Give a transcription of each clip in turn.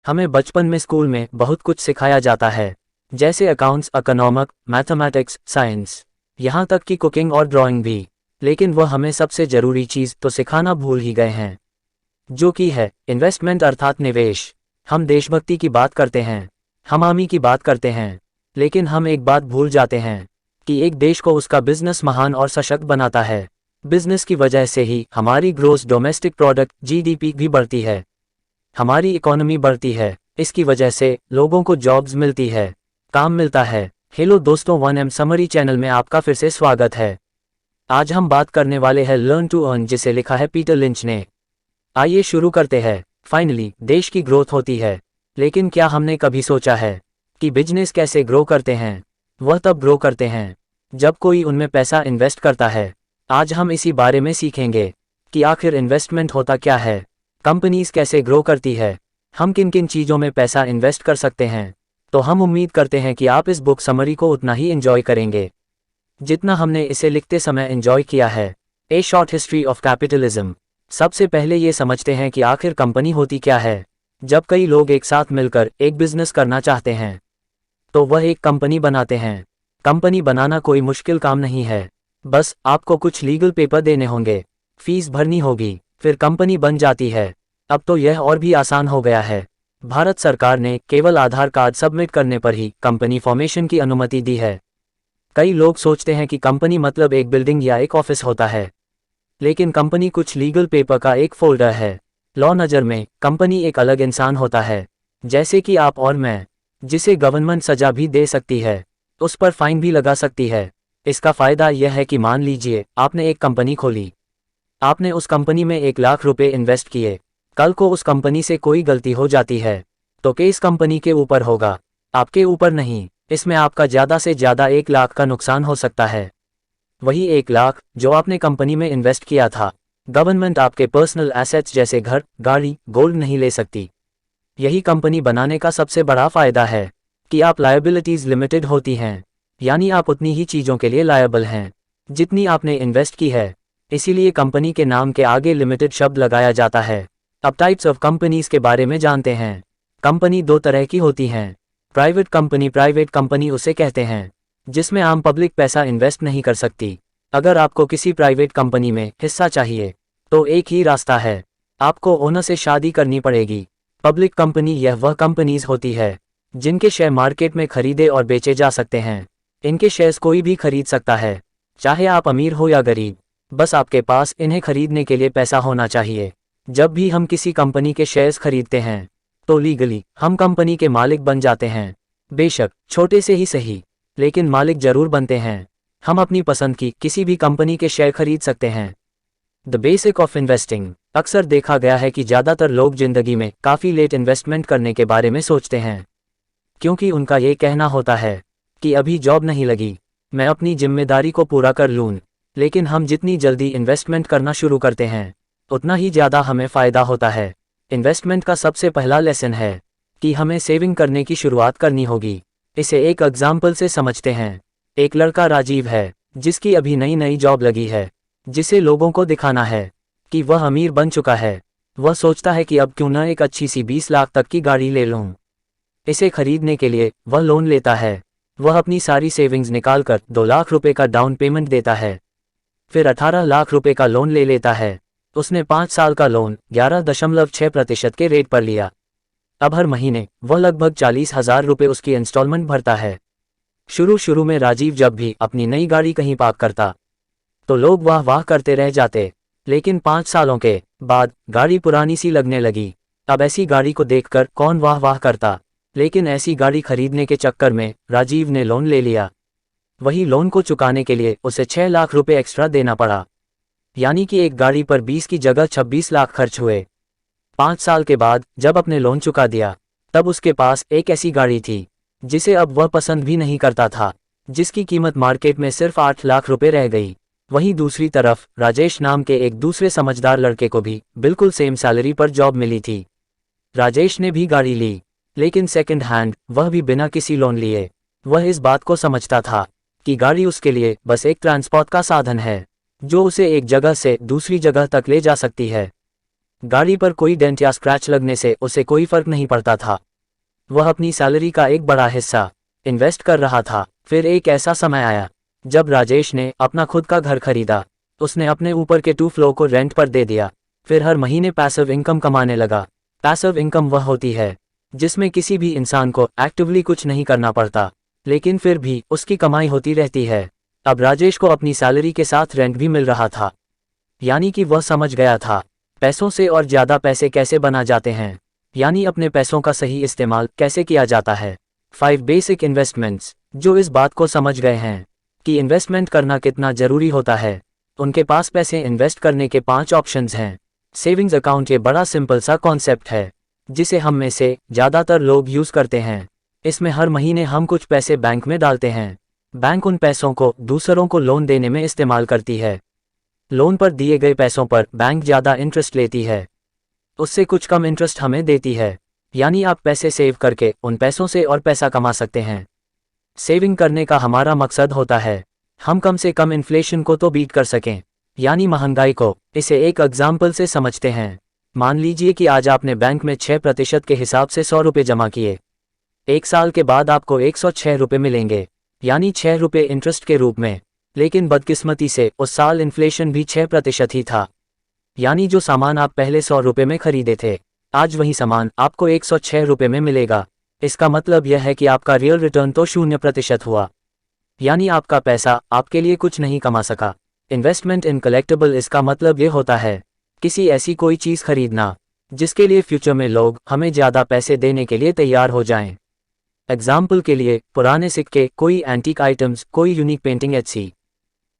हमें बचपन में स्कूल में बहुत कुछ सिखाया जाता है, जैसे अकाउंट्स, इकोनॉमिक, मैथमेटिक्स, साइंस, यहाँ तक कि कुकिंग और ड्राइंग भी। लेकिन वह हमें सबसे ज़रूरी चीज़ तो सिखाना भूल ही गए हैं, जो कि है इन्वेस्टमेंट अर्थात निवेश। हम देशभक्ति की बात करते हैं, हम आर्मी की बात करते हैं, लेकिन हम एक बात भूल जाते हैं कि एक देश को उसका बिजनेस महान और सशक्त बनाता है। बिजनेस की वजह से ही हमारी ग्रोस डोमेस्टिक प्रोडक्ट जीडीपी भी बढ़ती है, हमारी इकोनॉमी बढ़ती है। इसकी वजह से लोगों को जॉब्स मिलती है, काम मिलता है। हेलो दोस्तों, 1M समरी चैनल में आपका फिर से स्वागत है। आज हम बात करने वाले हैं लर्न टू अर्न, जिसे लिखा है पीटर लिंच ने। आइए शुरू करते हैं। फाइनली देश की ग्रोथ होती है, लेकिन क्या हमने कभी सोचा है कि बिजनेस कैसे ग्रो करते हैं? वह तब ग्रो करते हैं जब कोई उनमें पैसा इन्वेस्ट करता है। आज हम इसी बारे में सीखेंगे कि आखिर इन्वेस्टमेंट होता क्या है, कंपनीज कैसे ग्रो करती है, हम किन किन चीज़ों में पैसा इन्वेस्ट कर सकते हैं। तो हम उम्मीद करते हैं कि आप इस बुक समरी को उतना ही एंजॉय करेंगे जितना हमने इसे लिखते समय एंजॉय किया है। ए शॉर्ट हिस्ट्री ऑफ कैपिटलिज्म। सबसे पहले ये समझते हैं कि आखिर कंपनी होती क्या है। जब कई लोग एक साथ मिलकर एक बिजनेस करना चाहते हैं तो वह एक कंपनी बनाते हैं। कंपनी बनाना कोई मुश्किल काम नहीं है, बस आपको कुछ लीगल पेपर देने होंगे, फीस भरनी होगी, फिर कंपनी बन जाती है। अब तो यह और भी आसान हो गया है। भारत सरकार ने केवल आधार कार्ड सबमिट करने पर ही कंपनी फॉर्मेशन की अनुमति दी है। कई लोग सोचते हैं कि कंपनी मतलब एक बिल्डिंग या एक ऑफिस होता है, लेकिन कंपनी कुछ लीगल पेपर का एक फोल्डर है। लॉ नज़र में कंपनी एक अलग इंसान होता है, जैसे कि आप और मैं, जिसे गवर्नमेंट सजा भी दे सकती है, उस पर फाइन भी लगा सकती है। इसका फ़ायदा यह है कि मान लीजिए आपने एक कंपनी खोली, आपने उस कंपनी में 1 लाख रुपए इन्वेस्ट किए। कल को उस कंपनी से कोई गलती हो जाती है तो केस कंपनी के ऊपर होगा, आपके ऊपर नहीं। इसमें आपका ज़्यादा से ज़्यादा 1 लाख का नुकसान हो सकता है। वही 1 लाख जो आपने कंपनी में इन्वेस्ट किया था, गवर्नमेंट आपके पर्सनल एसेट्स जैसे घर, गाड़ी, गोल्ड नहीं ले सकती। यही कंपनी बनाने का सबसे बड़ा फ़ायदा है कि आप लायबिलिटीज़ लिमिटेड होती हैं, यानी आप उतनी ही चीज़ों के लिए लायबल हैं जितनी आपने इन्वेस्ट की है। इसीलिए कंपनी के नाम के आगे लिमिटेड शब्द लगाया जाता है। अब टाइप्स ऑफ कंपनीज के बारे में जानते हैं। कंपनी 2 तरह की होती हैं। प्राइवेट कंपनी उसे कहते हैं जिसमें आम पब्लिक पैसा इन्वेस्ट नहीं कर सकती। अगर आपको किसी प्राइवेट कंपनी में हिस्सा चाहिए तो एक ही रास्ता है, आपको ओनर से शादी करनी पड़ेगी। पब्लिक कंपनी यह वह कंपनीज होती है जिनके शेयर मार्केट में खरीदे और बेचे जा सकते हैं। इनके शेयर्स कोई भी खरीद सकता है, चाहे आप अमीर हो या गरीब, बस आपके पास इन्हें खरीदने के लिए पैसा होना चाहिए। जब भी हम किसी कंपनी के शेयर्स खरीदते हैं तो लीगली हम कंपनी के मालिक बन जाते हैं। बेशक छोटे से ही सही, लेकिन मालिक जरूर बनते हैं। हम अपनी पसंद की किसी भी कंपनी के शेयर खरीद सकते हैं। The basic of investing. अक्सर देखा गया है कि ज़्यादातर लोग जिंदगी में काफ़ी लेट इन्वेस्टमेंट करने के बारे में सोचते हैं, क्योंकि उनका ये कहना होता है कि अभी जॉब नहीं लगी, मैं अपनी जिम्मेदारी को पूरा कर लूँ। लेकिन हम जितनी जल्दी इन्वेस्टमेंट करना शुरू करते हैं उतना ही ज़्यादा हमें फ़ायदा होता है। इन्वेस्टमेंट का सबसे पहला लेसन है कि हमें सेविंग करने की शुरुआत करनी होगी। इसे एक एग्जाम्पल से समझते हैं। एक लड़का राजीव है जिसकी अभी नई नई जॉब लगी है, जिसे लोगों को दिखाना है कि वह अमीर बन चुका है। वह सोचता है कि अब क्यों न एक अच्छी सी 20 लाख तक की गाड़ी ले लूँ। इसे खरीदने के लिए वह लोन लेता है। वह अपनी सारी सेविंग्स निकालकर 2 लाख रुपए का डाउन पेमेंट देता है, फिर 18 लाख रुपए का लोन ले लेता है। उसने 5 साल का लोन 11.6% के रेट पर लिया। अब हर महीने वह लगभग 40,000 रुपये उसकी इंस्टॉलमेंट भरता है। शुरू में राजीव जब भी अपनी नई गाड़ी कहीं पार्क करता तो लोग वाह वाह करते रह जाते, लेकिन 5 सालों के बाद गाड़ी पुरानी सी लगने लगी। अब ऐसी गाड़ी को देखकर कौन वाह वाह करता, लेकिन ऐसी गाड़ी खरीदने के चक्कर में राजीव ने लोन ले लिया। वही लोन को चुकाने के लिए उसे 6 लाख रुपए एक्स्ट्रा देना पड़ा, यानी कि एक गाड़ी पर 20 की जगह 26 लाख खर्च हुए। 5 साल के बाद जब अपने लोन चुका दिया, तब उसके पास एक ऐसी गाड़ी थी जिसे अब वह पसंद भी नहीं करता था, जिसकी कीमत मार्केट में सिर्फ 8 लाख रुपए रह गई। वहीं दूसरी तरफ राजेश नाम के एक दूसरे समझदार लड़के को भी बिल्कुल सेम सैलरी पर जॉब मिली थी। राजेश ने भी गाड़ी ली, लेकिन सेकंड हैंड, वह भी बिना किसी लोन लिए। वह इस बात को समझता था कि गाड़ी उसके लिए बस एक ट्रांसपोर्ट का साधन है जो उसे एक जगह से दूसरी जगह तक ले जा सकती है। गाड़ी पर कोई डेंट या स्क्रैच लगने से उसे कोई फर्क नहीं पड़ता था। वह अपनी सैलरी का एक बड़ा हिस्सा इन्वेस्ट कर रहा था। फिर एक ऐसा समय आया जब राजेश ने अपना खुद का घर खरीदा। उसने अपने ऊपर के 2 फ्लोर को रेंट पर दे दिया। फिर हर महीने पैसिव इनकम कमाने लगा। पैसिव इनकम वह होती है जिसमें किसी भी इंसान को एक्टिवली कुछ नहीं करना पड़ता, लेकिन फिर भी उसकी कमाई होती रहती है। अब राजेश को अपनी सैलरी के साथ रेंट भी मिल रहा था, यानी कि वह समझ गया था पैसों से और ज़्यादा पैसे कैसे बना जाते हैं, यानी अपने पैसों का सही इस्तेमाल कैसे किया जाता है। 5 बेसिक इन्वेस्टमेंट्स। जो इस बात को समझ गए हैं कि इन्वेस्टमेंट करना कितना ज़रूरी होता है, उनके पास पैसे इन्वेस्ट करने के 5 ऑप्शंस हैं। सेविंग्स अकाउंट ये बड़ा सिंपल सा कॉन्सेप्ट है जिसे हम में से ज़्यादातर लोग यूज़ करते हैं। इसमें हर महीने हम कुछ पैसे बैंक में डालते हैं। बैंक उन पैसों को दूसरों को लोन देने में इस्तेमाल करती है। लोन पर दिए गए पैसों पर बैंक ज़्यादा इंटरेस्ट लेती है, उससे कुछ कम इंटरेस्ट हमें देती है, यानी आप पैसे सेव करके उन पैसों से और पैसा कमा सकते हैं। सेविंग करने का हमारा मकसद होता है हम कम से कम इन्फ्लेशन को तो बीट कर सकें, यानी महंगाई को। इसे एक एग्जाम्पल से समझते हैं। मान लीजिए कि आज आपने बैंक में 6% के हिसाब से 100 रुपये जमा किए। 1 साल के बाद आपको 106 रुपये मिलेंगे, यानी 6 रुपये इंटरेस्ट के रूप में। लेकिन बदकिस्मती से उस साल इन्फ्लेशन भी 6% ही था, यानी जो सामान आप पहले 100 रुपये में खरीदे थे, आज वही सामान आपको 106 रुपये में मिलेगा। इसका मतलब यह है कि आपका रियल रिटर्न तो 0% हुआ, यानी आपका पैसा आपके लिए कुछ नहीं कमा सका। इन्वेस्टमेंट इन कलेक्टेबल, इसका मतलब ये होता है किसी ऐसी कोई चीज़ खरीदना जिसके लिए फ्यूचर में लोग हमें ज़्यादा पैसे देने के लिए तैयार हो जाएं। एग्जाम्पल के लिए पुराने सिक्के, कोई एंटीक आइटम्स, कोई यूनिक पेंटिंग etc।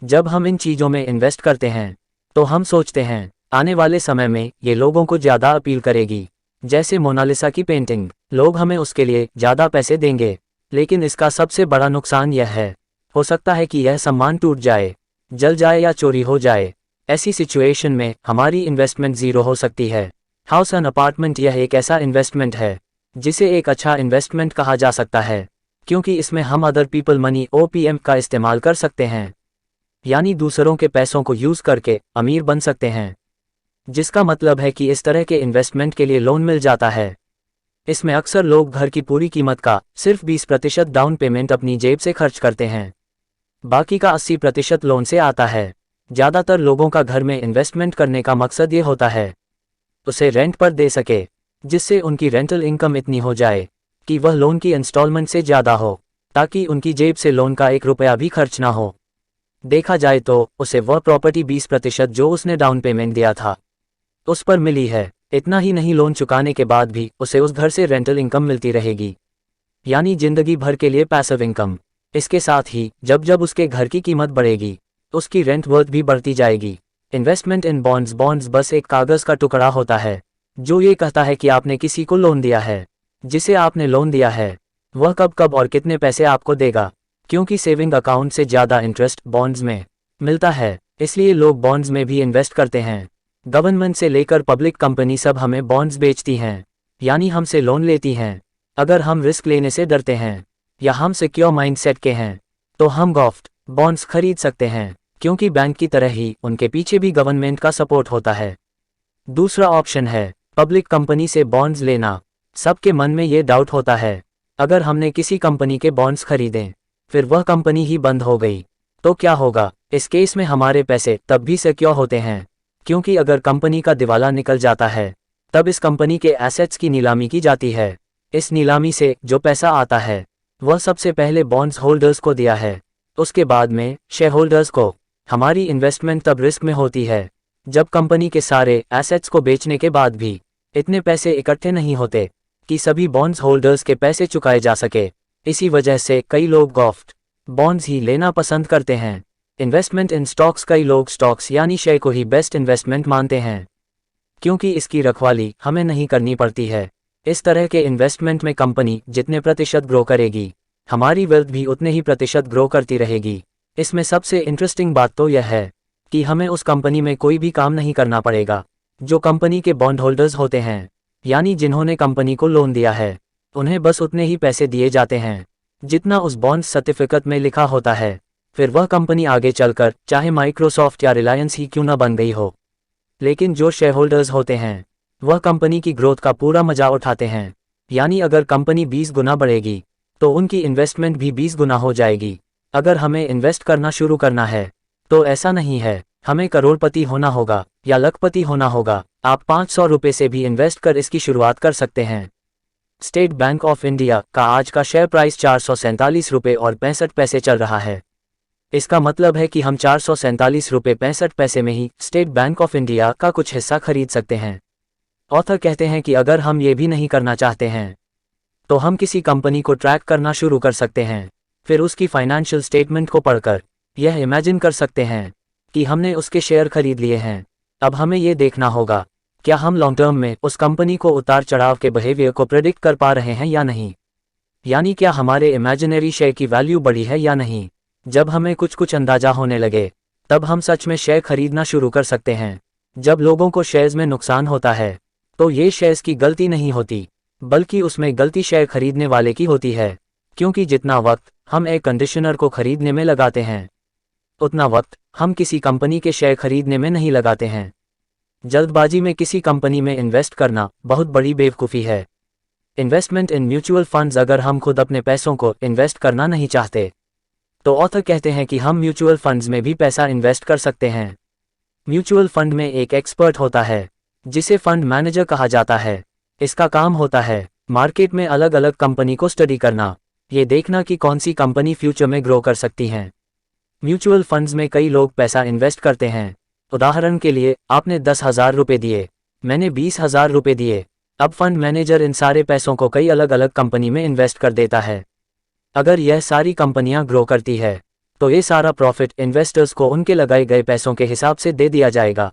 जब हम इन चीज़ों में इन्वेस्ट करते हैं तो हम सोचते हैं आने वाले समय में ये लोगों को ज़्यादा अपील करेगी। जैसे मोनालिसा की पेंटिंग, लोग हमें उसके लिए ज़्यादा पैसे देंगे। लेकिन इसका सबसे बड़ा नुकसान यह है, हो सकता है कि यह सामान टूट जाए, जल जाए या चोरी हो जाए। ऐसी सिचुएशन में हमारी इन्वेस्टमेंट ज़ीरो हो सकती है। हाउस एंड अपार्टमेंट, यह एक ऐसा इन्वेस्टमेंट है जिसे एक अच्छा इन्वेस्टमेंट कहा जा सकता है, क्योंकि इसमें हम अदर पीपल मनी OPM का इस्तेमाल कर सकते हैं, यानी दूसरों के पैसों को यूज़ करके अमीर बन सकते हैं। जिसका मतलब है कि इस तरह के इन्वेस्टमेंट के लिए लोन मिल जाता है। इसमें अक्सर लोग घर की पूरी कीमत का सिर्फ 20% डाउन पेमेंट अपनी जेब से खर्च करते हैं, बाकी का 80% लोन से आता है। ज़्यादातर लोगों का घर में इन्वेस्टमेंट करने का मकसद ये होता है उसे रेंट पर दे सके, जिससे उनकी रेंटल इनकम इतनी हो जाए कि वह लोन की इंस्टॉलमेंट से ज़्यादा हो, ताकि उनकी जेब से लोन का 1 रुपया भी खर्च ना हो। देखा जाए तो उसे वह प्रॉपर्टी 20% जो उसने डाउन पेमेंट दिया था उस पर मिली है। इतना ही नहीं, लोन चुकाने के बाद भी उसे उस घर से रेंटल इनकम मिलती रहेगी, यानी जिंदगी भर के लिए पैसिव इनकम। इसके साथ ही जब जब उसके घर की कीमत बढ़ेगी उसकी रेंट वर्थ भी बढ़ती जाएगी। इन्वेस्टमेंट इन बॉन्ड्स, बॉन्ड्स बस एक कागज़ का टुकड़ा होता है जो ये कहता है कि आपने किसी को लोन दिया है, जिसे आपने लोन दिया है वह कब कब और कितने पैसे आपको देगा। क्योंकि सेविंग अकाउंट से ज़्यादा इंटरेस्ट बॉन्ड्स में मिलता है, इसलिए लोग बॉन्ड्स में भी इन्वेस्ट करते हैं। गवर्नमेंट से लेकर पब्लिक कंपनी सब हमें बॉन्ड्स बेचती हैं, यानी हमसे लोन लेती हैं। अगर हम रिस्क लेने से डरते हैं या हम सिक्योर माइंडसेट के हैं तो हम गॉफ्ट बॉन्ड्स खरीद सकते हैं, क्योंकि बैंक की तरह ही उनके पीछे भी गवर्नमेंट का सपोर्ट होता है। दूसरा ऑप्शन है पब्लिक कंपनी से बॉन्ड्स लेना। सबके मन में ये डाउट होता है, अगर हमने किसी कंपनी के बॉन्ड्स खरीदें फिर वह कंपनी ही बंद हो गई तो क्या होगा। इस केस में हमारे पैसे तब भी सिक्योर होते हैं, क्योंकि अगर कंपनी का दिवाला निकल जाता है तब इस कंपनी के एसेट्स की नीलामी की जाती है। इस नीलामी से जो पैसा आता है वह सबसे पहले बॉन्ड्स होल्डर्स को दिया है, उसके बाद में शेयर होल्डर्स को। हमारी इन्वेस्टमेंट तब रिस्क में होती है जब कंपनी के सारे एसेट्स को बेचने के बाद भी इतने पैसे इकट्ठे नहीं होते कि सभी बॉन्ड्स होल्डर्स के पैसे चुकाए जा सके। इसी वजह से कई लोग गॉफ्ट बॉन्ड्स ही लेना पसंद करते हैं। इन्वेस्टमेंट इन स्टॉक्स, कई लोग स्टॉक्स यानी शेयर को ही बेस्ट इन्वेस्टमेंट मानते हैं, क्योंकि इसकी रखवाली हमें नहीं करनी पड़ती है। इस तरह के इन्वेस्टमेंट में कंपनी जितने प्रतिशत ग्रो करेगी हमारी वेल्थ भी उतने ही प्रतिशत ग्रो करती रहेगी। इसमें सबसे इंटरेस्टिंग बात तो यह है कि हमें उस कंपनी में कोई भी काम नहीं करना पड़ेगा। जो कंपनी के बॉन्ड होल्डर्स होते हैं, यानी जिन्होंने कंपनी को लोन दिया है, उन्हें बस उतने ही पैसे दिए जाते हैं जितना उस बॉन्ड सर्टिफिकेट में लिखा होता है। फिर वह कंपनी आगे चलकर चाहे माइक्रोसॉफ्ट या रिलायंस ही क्यों ना बन गई हो, लेकिन जो शेयर होल्डर्स होते हैं वह कंपनी की ग्रोथ का पूरा मजा उठाते हैं। यानी अगर कंपनी 20 गुना बढ़ेगी तो उनकी इन्वेस्टमेंट भी 20 गुना हो जाएगी। अगर हमें इन्वेस्ट करना शुरू करना है तो ऐसा नहीं है हमें करोड़पति होना होगा या लखपति होना होगा। आप 500 रुपये से भी इन्वेस्ट कर इसकी शुरुआत कर सकते हैं। स्टेट बैंक ऑफ इंडिया का आज का शेयर प्राइस 447 रुपये और 65 पैसे चल रहा है। इसका मतलब है कि हम 447 रुपये 65 पैसे में ही स्टेट बैंक ऑफ इंडिया का कुछ हिस्सा खरीद सकते हैं। ऑथर कहते हैं कि अगर हम ये भी नहीं करना चाहते हैं तो हम किसी कंपनी को ट्रैक करना शुरू कर सकते हैं, फिर उसकी फाइनेंशियल स्टेटमेंट को पढ़कर यह इमेजिन कर सकते हैं कि हमने उसके शेयर खरीद लिए हैं। अब हमें ये देखना होगा क्या हम लॉन्ग टर्म में उस कंपनी को उतार चढ़ाव के बिहेवियर को प्रेडिक्ट कर पा रहे हैं या नहीं, यानी क्या हमारे इमेजिनरी शेयर की वैल्यू बढ़ी है या नहीं। जब हमें कुछ अंदाजा होने लगे तब हम सच में शेयर खरीदना शुरू कर सकते हैं। जब लोगों को शेयर्स में नुकसान होता है तो ये शेयर्स की गलती नहीं होती बल्कि उसमें गलती शेयर खरीदने वाले की होती है, क्योंकि जितना वक्त हम एयर कंडीशनर को खरीदने में लगाते हैं उतना वक्त हम किसी कंपनी के शेयर खरीदने में नहीं लगाते हैं। जल्दबाजी में किसी कंपनी में इन्वेस्ट करना बहुत बड़ी बेवकूफ़ी है। इन्वेस्टमेंट इन म्यूचुअल फंड्स अगर हम खुद अपने पैसों को इन्वेस्ट करना नहीं चाहते तो ऑथर कहते हैं कि हम म्यूचुअल फंड्स में भी पैसा इन्वेस्ट कर सकते हैं। म्यूचुअल फंड में एक एक्सपर्ट होता है जिसे फंड मैनेजर कहा जाता है। इसका काम होता है मार्केट में अलग अलग कंपनी को स्टडी करना, ये देखना कि कौन सी कंपनी फ्यूचर में ग्रो कर सकती हैं। म्यूचुअल फंड्स में कई लोग पैसा इन्वेस्ट करते हैं। उदाहरण के लिए आपने 10,000 रुपये दिए, मैंने 20,000 रुपये दिए। अब फंड मैनेजर इन सारे पैसों को कई अलग अलग कंपनी में इन्वेस्ट कर देता है। अगर यह सारी कंपनियां ग्रो करती है तो ये सारा प्रॉफिट इन्वेस्टर्स को उनके लगाए गए पैसों के हिसाब से दे दिया जाएगा।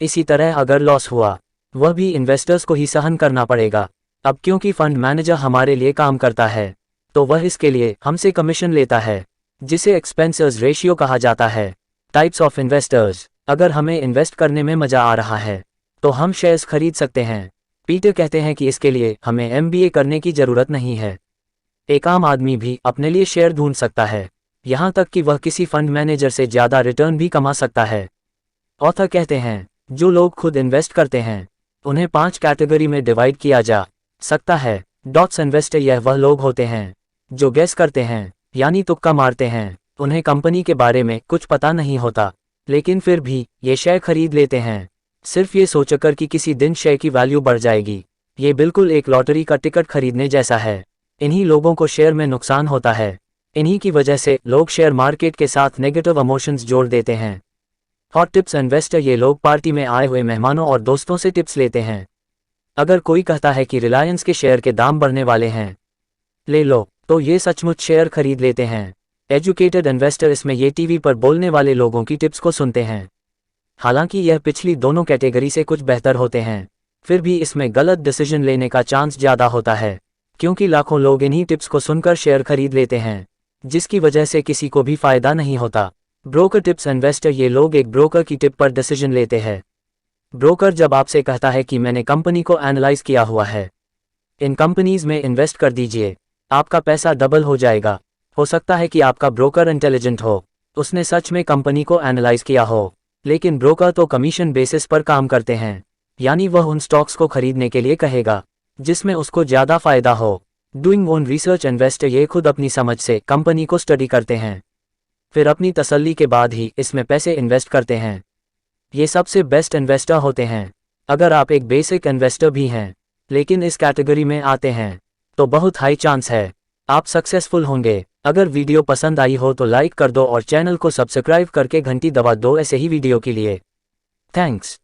इसी तरह अगर लॉस हुआ वह भी इन्वेस्टर्स को ही सहन करना पड़ेगा। अब क्योंकि फंड मैनेजर हमारे लिए काम करता है तो वह इसके लिए हमसे कमीशन लेता है, जिसे एक्सपेंसेस रेशियो कहा जाता है। टाइप्स ऑफ इन्वेस्टर्स, अगर हमें इन्वेस्ट करने में मजा आ रहा है तो हम शेयर्स खरीद सकते हैं। पीटर कहते हैं कि इसके लिए हमें MBA करने की ज़रूरत नहीं है। एक आम आदमी भी अपने लिए शेयर ढूंढ सकता है, यहाँ तक कि वह किसी फंड मैनेजर से ज़्यादा रिटर्न भी कमा सकता है। ऑथर कहते हैं जो लोग खुद इन्वेस्ट करते हैं उन्हें 5 कैटेगरी में डिवाइड किया जा सकता है। डॉट्स इन्वेस्टर यह वह लोग होते हैं जो गेस करते हैं, यानी तुक्का मारते हैं। उन्हें कंपनी के बारे में कुछ पता नहीं होता लेकिन फिर भी ये शेयर खरीद लेते हैं, सिर्फ ये सोचकर कि किसी दिन शेयर की वैल्यू बढ़ जाएगी। ये बिल्कुल एक लॉटरी का टिकट खरीदने जैसा है। इन्हीं लोगों को शेयर में नुकसान होता है। इन्हीं की वजह से लोग शेयर मार्केट के साथ नेगेटिव इमोशंस जोड़ देते हैं। हॉट टिप्स इन्वेस्टर ये लोग पार्टी में आए हुए मेहमानों और दोस्तों से टिप्स लेते हैं। अगर कोई कहता है कि रिलायंस के शेयर के दाम बढ़ने वाले हैं, ले लो, तो ये सचमुच शेयर खरीद लेते हैं। एजुकेटेड इन्वेस्टर इसमें ये टीवी पर बोलने वाले लोगों की टिप्स को सुनते हैं। हालांकि यह पिछली दोनों कैटेगरी से कुछ बेहतर होते हैं, फिर भी इसमें गलत डिसीजन लेने का चांस ज़्यादा होता है, क्योंकि लाखों लोग इन्हीं टिप्स को सुनकर शेयर खरीद लेते हैं, जिसकी वजह से किसी को भी फायदा नहीं होता। ब्रोकर टिप्स इन्वेस्टर ये लोग एक ब्रोकर की टिप पर डिसीजन लेते हैं। ब्रोकर जब आपसे कहता है कि मैंने कंपनी को एनालाइज किया हुआ है, इन कंपनीज में इन्वेस्ट कर दीजिए, आपका पैसा डबल हो जाएगा। हो सकता है कि आपका ब्रोकर इंटेलिजेंट हो, उसने सच में कंपनी को एनालाइज किया हो, लेकिन ब्रोकर तो कमीशन बेसिस पर काम करते हैं, यानी वह उन स्टॉक्स को खरीदने के लिए कहेगा जिसमें उसको ज़्यादा फायदा हो। डूइंग ओन रिसर्च इन्वेस्टर ये खुद अपनी समझ से कंपनी को स्टडी करते हैं, फिर अपनी तसल्ली के बाद ही इसमें पैसे इन्वेस्ट करते हैं। ये सबसे बेस्ट इन्वेस्टर होते हैं। अगर आप एक बेसिक इन्वेस्टर भी हैं लेकिन इस कैटेगरी में आते हैं तो बहुत हाई चांस है आप सक्सेसफुल होंगे। अगर वीडियो पसंद आई हो तो लाइक कर दो और चैनल को सब्सक्राइब करके घंटी दबा दो ऐसे ही वीडियो के लिए। थैंक्स।